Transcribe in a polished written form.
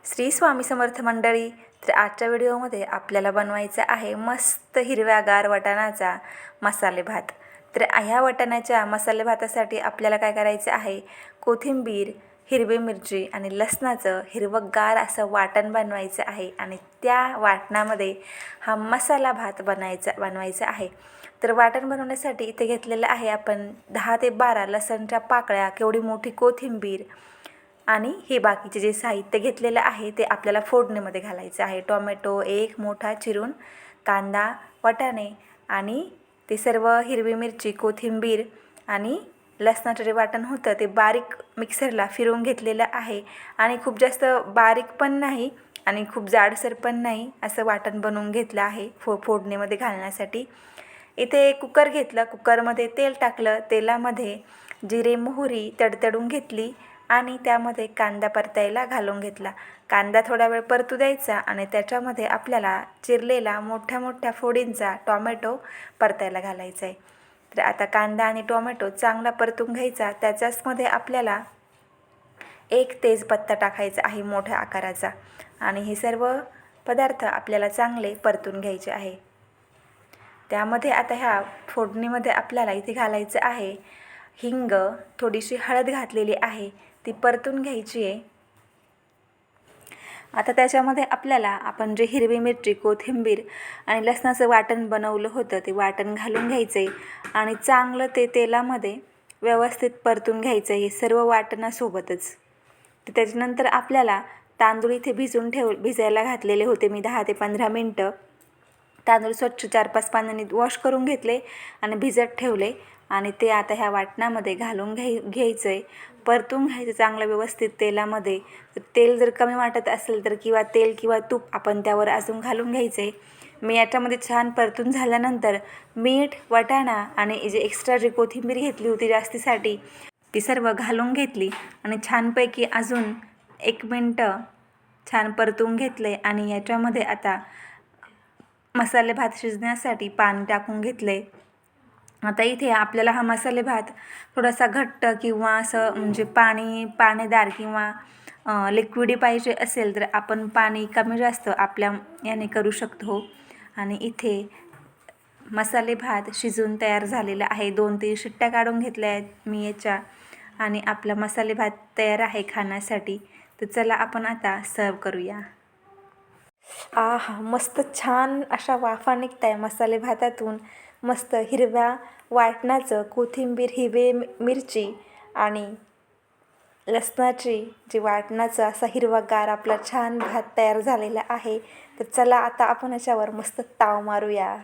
श्री स्वामी समर्थ मंडळी. तर आजच्या व्हिडिओमध्ये आपल्याला बनवायचा आहे मस्त हिरव्यागार वाटाणाचा मसाले भात. तर ह्या वाटाण्याच्या मसाले भातासाठी आपल्याला काय करायचं आहे, कोथिंबीर, हिरवी मिरची आणि लसणाचं हिरवंगार असं वाटण बनवायचं आहे आणि त्या वाटणामध्ये हा मसाला भात बनवायचा आहे. तर वाटण बनवण्यासाठी इथे घेतलेलं आहे आपण 10 ते 12 लसणच्या पाकळ्या, केवढी मोठी कोथिंबीर आणि हे बाकीचे जे साहित्य घेतलेलं आहे ते आपल्याला फोडणीमध्ये घालायचं आहे. टोमॅटो एक मोठा चिरून, कांदा, वाटाणे आणि ते सर्व हिरवी मिरची, कोथिंबीर आणि लसणाचं जे वाटण होतं ते बारीक मिक्सरला फिरवून घेतलेलं आहे. आणि खूप जास्त बारीक पण नाही आणि खूप जाडसर पण नाही, असं वाटण बनवून घेतलं आहे फोडणीमध्ये घालण्यासाठी. इथे कुकर घेतलं, कुकरमध्ये तेल टाकलं, तेलामध्ये जिरे मोहरी तडतडून घेतली आणि त्यामध्ये कांदा परतायला घालून घेतला. कांदा थोडा वेळ परतू द्यायचा आणि त्याच्यामध्ये आपल्याला चिरलेला मोठ्या मोठ्या फोडींचा टोमॅटो परतायला घालायचा आहे. तर आता कांदा आणि टोमॅटो चांगला परतून घ्यायचा. त्याच्याचमध्ये आपल्याला एक तेजपत्ता टाकायचा आहे मोठ्या आकाराचा आणि हे सर्व पदार्थ आपल्याला चांगले परतून घ्यायचे आहे. त्यामध्ये आता ह्या फोडणीमध्ये आपल्याला इथे घालायचं आहे हिंग, थोडीशी हळद घातलेली आहे, ती परतून घ्यायची आहे. आता त्याच्यामध्ये आपल्याला आपण जे हिरवी मिरची, कोथिंबीर आणि लसणाचं वाटण बनवलं होतं ते वाटण घालून घ्यायचं आहे आणि चांगलं ते तेलामध्ये व्यवस्थित परतून घ्यायचं आहे सर्व वाटणासोबतच. तर त्याच्यानंतर आपल्याला तांदूळ इथे भिजायला घातलेले होते मी 10 ते 15 मिनटं. तांदूळ स्वच्छ 4-5 पाण्याने वॉश करून घेतले आणि भिजत ठेवले आणि ते आता ह्या वाटणामध्ये घालून घ्यायचं आहे, परतून घ्यायचं चांगलं व्यवस्थित तेलामध्ये. तर तेल जर कमी वाटत असेल तर तेल किंवा तूप आपण त्यावर अजून घालून घ्यायचं आहे. मी याच्यामध्ये छान परतून झाल्यानंतर मीठ, वाटाणा आणि जी कोथिंबीर घेतली होती जास्तीसाठी ती सर्व घालून घेतली आणि छानपैकी अजून 1 मिनटं छान परतून घेतले आणि याच्यामध्ये आता मसाले भात शिजण्यासाठी पाणी टाकून घेतले. आता इथे आपल्याला हा मसाले भात थोडासा घट्ट किंवा असं म्हणजे पाणीदार किंवा लिक्विडी पाहिजे असेल तर आपण पाणी कमी जास्त आपल्या याने करू शकतो. आणि इथे मसाले भात शिजून तयार झालेला आहे. 2-3 शिट्ट्या काढून घेतल्या आहेत मी याच्या आणि आपला मसाले भात तयार आहे खाण्यासाठी. तर चला आपण आता सर्व करूया. मस्त छान अशा वाफा निघत आहे मसाले भातातून. मस्त हिरव्या वाटणाचं, कोथिंबीर, हिरवी मिरची आणि लसणाची जी वाटणाचं असा हिरवागार आपला छान भात तयार झालेला आहे. तर चला आता आपण याच्यावर मस्त ताव मारूया.